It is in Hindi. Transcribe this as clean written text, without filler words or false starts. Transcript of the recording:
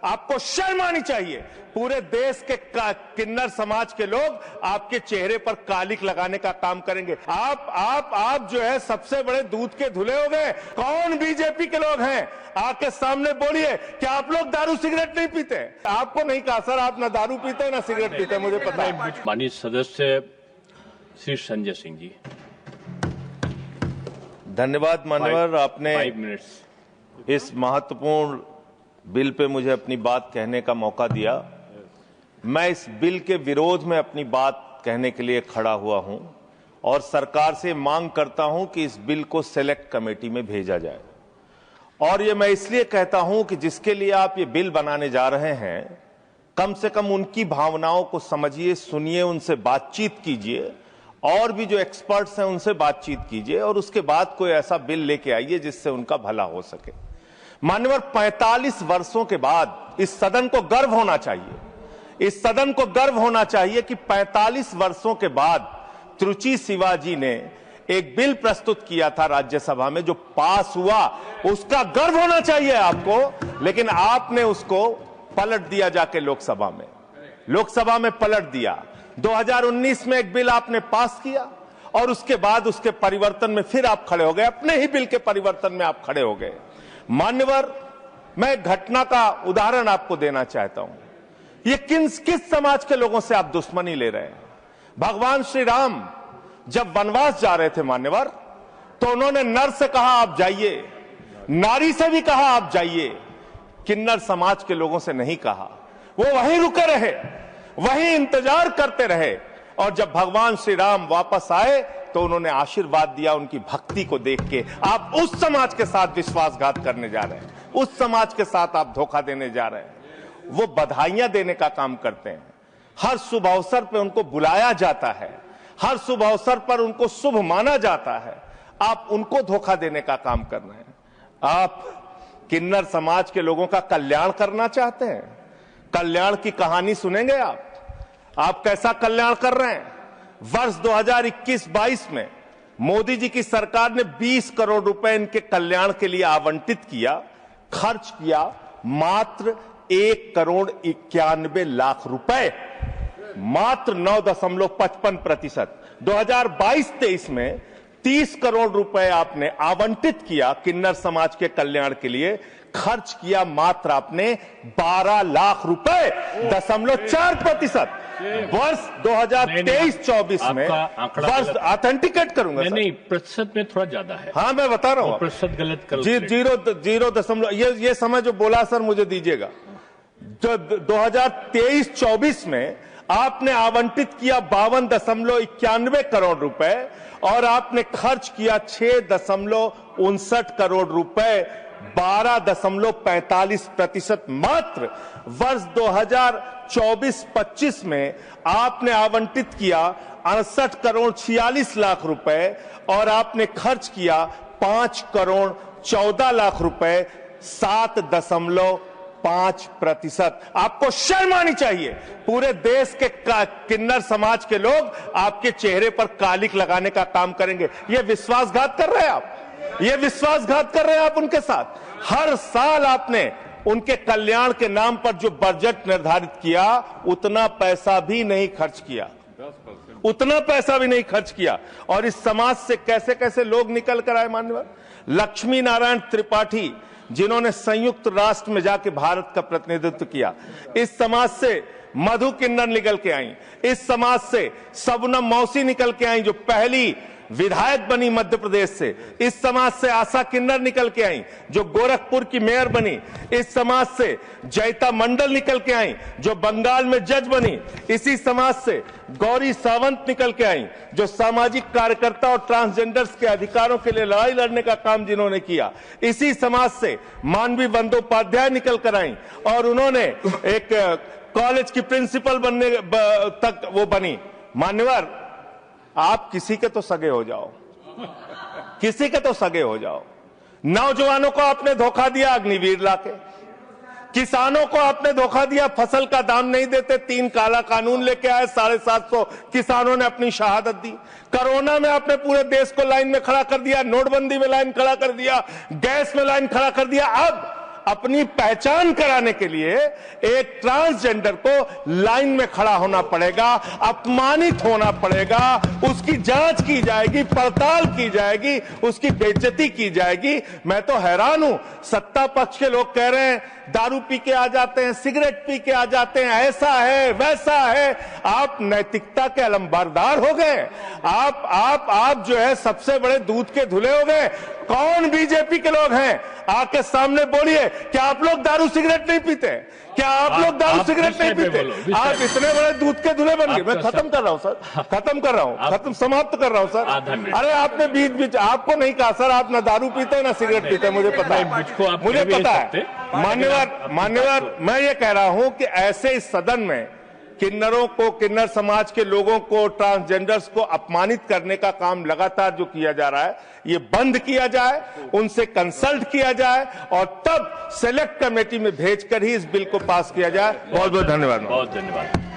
आपको शर्म आनी चाहिए। पूरे देश के किन्नर समाज के लोग आपके चेहरे पर कालिक लगाने का काम करेंगे। आप जो है सबसे बड़े दूध के धुले हो गए। कौन बीजेपी के लोग हैं आके सामने बोलिए कि आप लोग दारू सिगरेट नहीं पीते? आपको नहीं कहा सर, आप ना दारू पीते ना सिगरेट पीते, मुझे पता है। माननीय सदस्य श्री संजय सिंह जी। धन्यवाद मान्यवर, आपने 5 मिनट्स इस महत्वपूर्ण बिल पे मुझे अपनी बात कहने का मौका दिया। मैं इस बिल के विरोध में अपनी बात कहने के लिए खड़ा हुआ हूं और सरकार से मांग करता हूं कि इस बिल को सेलेक्ट कमेटी में भेजा जाए। और ये मैं इसलिए कहता हूं कि जिसके लिए आप ये बिल बनाने जा रहे हैं, कम से कम उनकी भावनाओं को समझिए, सुनिए, उनसे बातचीत कीजिए और भी जो एक्सपर्ट्स हैं उनसे बातचीत कीजिए और उसके बाद कोई ऐसा बिल लेके आइए जिससे उनका भला हो सके। मान्यवर, 45 वर्षों के बाद इस सदन को गर्व होना चाहिए, इस सदन को गर्व होना चाहिए कि 45 वर्षों के बाद त्रुचि शिवाजी ने एक बिल प्रस्तुत किया था राज्यसभा में जो पास हुआ, उसका गर्व होना चाहिए आपको। लेकिन आपने उसको पलट दिया जाके लोकसभा में पलट दिया। 2019 में एक बिल आपने पास किया और उसके बाद उसके परिवर्तन में फिर आप खड़े हो गए, अपने ही बिल के परिवर्तन में आप खड़े हो गए। मान्यवर, मैं एक घटना का उदाहरण आपको देना चाहता हूं। ये किस समाज के लोगों से आप दुश्मनी ले रहे हैं? भगवान श्री राम जब वनवास जा रहे थे मान्यवर, तो उन्होंने नर से कहा आप जाइए, नारी से भी कहा आप जाइए, किन्नर समाज के लोगों से नहीं कहा। वो वहीं रुके रहे, वहीं इंतजार करते रहे और जब भगवान श्री राम वापस आए तो उन्होंने आशीर्वाद दिया उनकी भक्ति को देख के। आप उस समाज के साथ विश्वासघात करने जा रहे हैं, उस समाज के साथ आप धोखा देने जा रहे हैं। वो बधाइयां देने का काम करते हैं, हर शुभ अवसर पर उनको बुलाया जाता है, हर शुभ अवसर पर उनको शुभ माना जाता है। आप उनको धोखा देने का काम कर रहे हैं। आप किन्नर समाज के लोगों का कल्याण करना चाहते हैं? कल्याण की कहानी सुनेंगे आप कैसा कल्याण कर रहे हैं? वर्ष 2021-22 में मोदी जी की सरकार ने 20 करोड़ रुपए इनके कल्याण के लिए आवंटित किया, खर्च किया मात्र 1,91,00,000 रुपए, मात्र 9.55%। 2022-23 में 30 करोड़ रुपए आपने आवंटित किया किन्नर समाज के कल्याण के लिए, खर्च किया मात्र आपने 12 लाख रुपए, 0.4%। वर्ष 2023-24 में वर्ष ऑथेंटिकेट करूंगा नहीं, प्रतिशत में थोड़ा ज्यादा है। हाँ, मैं बता रहा हूँ, प्रतिशत गलत करो। 0.0 ये समय जो बोला सर मुझे दीजिएगा। 2023-24 में आपने आवंटित किया 52.91 करोड़ रुपए और आपने खर्च किया 6.59 करोड़ रुपए, 12.45% मात्र। वर्ष 2024-25 में आपने आवंटित किया 68 करोड़ 46 लाख रुपए और आपने खर्च किया 5 करोड़ 14 लाख रुपए, 7.5%। आपको शर्म आनी चाहिए। पूरे देश के किन्नर समाज के लोग आपके चेहरे पर कालिक लगाने का काम करेंगे। ये विश्वासघात कर रहे हैं आप, ये विश्वासघात कर रहे हैं आप उनके साथ। हर साल आपने उनके कल्याण के नाम पर जो बजट निर्धारित किया, उतना पैसा भी नहीं खर्च किया, उतना पैसा भी नहीं खर्च किया। और इस समाज से कैसे कैसे लोग निकल कर आए मान्यवर। लक्ष्मी नारायण त्रिपाठी, जिन्होंने संयुक्त राष्ट्र में जाके भारत का प्रतिनिधित्व किया, इस समाज से मधु किन्नर निकल के आई, इस समाज से सबनम मौसी निकल के आई जो पहली विधायक बनी मध्य प्रदेश से, इस समाज से आशा किन्नर निकल के आई जो गोरखपुर की मेयर बनी, इस समाज से जयता मंडल निकल के आई जो बंगाल में जज बनी, इसी समाज से गौरी सावंत निकल के आई जो सामाजिक कार्यकर्ता और ट्रांसजेंडर्स के अधिकारों के लिए लड़ाई लड़ने का काम जिन्होंने किया, इसी समाज से मानवी बंदोपाध्याय निकल कर आई और उन्होंने एक कॉलेज की प्रिंसिपल बनने तक वो बनी। मान्यवर, आप किसी के तो सगे हो जाओ, किसी के तो सगे हो जाओ। नौजवानों को आपने धोखा दिया अग्निवीर लाके, किसानों को आपने धोखा दिया, फसल का दाम नहीं देते, 3 काला कानून लेके आए, 750 किसानों ने अपनी शहादत दी। कोरोना में आपने पूरे देश को लाइन में खड़ा कर दिया, नोटबंदी में लाइन खड़ा कर दिया, गैस में लाइन खड़ा कर दिया। अपनी पहचान कराने के लिए एक ट्रांसजेंडर को लाइन में खड़ा होना पड़ेगा, अपमानित होना पड़ेगा, उसकी जांच की जाएगी, पड़ताल की जाएगी, उसकी बेइज्जती की जाएगी। मैं तो हैरान हूं, सत्ता पक्ष के लोग कह रहे हैं दारू पी के आ जाते हैं, सिगरेट पी के आ जाते हैं, ऐसा है वैसा है। आप नैतिकता के अलंबारदार हो गए। आप जो है सबसे बड़े दूध के धुले हो गए। कौन बीजेपी के लोग हैं, आके सामने बोलिए, क्या आप लोग दारू सिगरेट नहीं पीते? क्या आप लोग दारू सिगरेट नहीं पीते? आप इतने बड़े दूध के धुले बन गए। मैं खत्म कर रहा हूं सर, खत्म कर रहा हूं, समाप्त कर रहा हूं सर। अरे आपने बीच बीच आपको नहीं कहा सर, आप ना दारू पीते हैं ना सिगरेट पीते हैं, मुझे पता है, मुझे पता है। मान्यवर, मैं ये कह रहा हूं कि ऐसे इस सदन में किन्नरों को, किन्नर समाज के लोगों को, ट्रांसजेंडर्स को अपमानित करने का काम लगातार जो किया जा रहा है, ये बंद किया जाए, उनसे कंसल्ट किया जाए और तब सेलेक्ट कमेटी में भेजकर ही इस बिल को पास किया जाए। बहुत बहुत धन्यवाद। बहुत धन्यवाद।